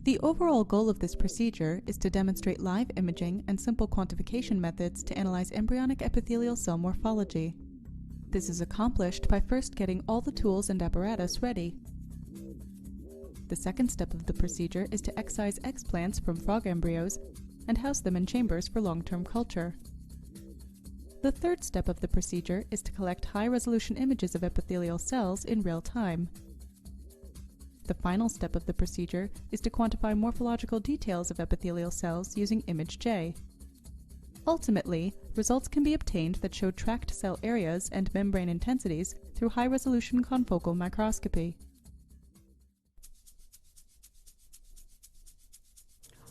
The overall goal of this procedure is to demonstrate live imaging and simple quantification methods to analyze embryonic epithelial cell morphology. This is accomplished by first getting all the tools and apparatus ready. The second step of the procedure is to excise explants from frog embryos and house them in chambers for long-term culture. The third step of the procedure is to collect high-resolution images of epithelial cells in real time. The final step of the procedure is to quantify morphological details of epithelial cells using image J. Ultimately, results can be obtained that show tracked cell areas and membrane intensities through high-resolution confocal microscopy.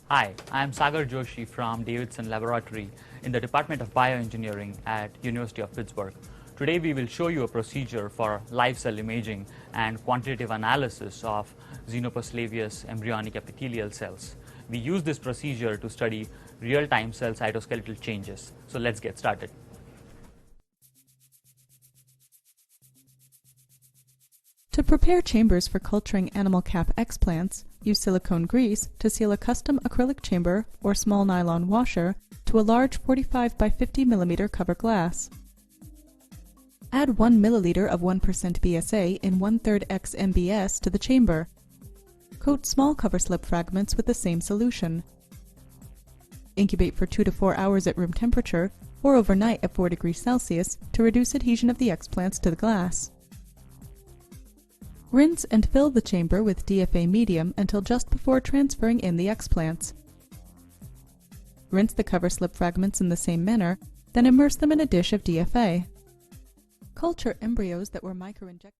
Hi, I am Sagar Joshi from Davidson Laboratory in the Department of Bioengineering at University of Pittsburgh. Today we will show you a procedure for live cell imaging and quantitative analysis of Xenopus laevis embryonic epithelial cells. We use this procedure to study real-time cell cytoskeletal changes. So let's get started. To prepare chambers for culturing animal cap explants, use silicone grease to seal a custom acrylic chamber or small nylon washer to a large 45 by 50 mm cover glass. Add 1 milliliter of 1% BSA in 1/3 x MBS to the chamber. Coat small cover slip fragments with the same solution. Incubate for 2 to 4 hours at room temperature or overnight at 4 degrees Celsius to reduce adhesion of the explants to the glass. Rinse and fill the chamber with DFA medium until just before transferring in the explants. Rinse the cover slip fragments in the same manner, then immerse them in a dish of DFA. Culture embryos that were microinjected.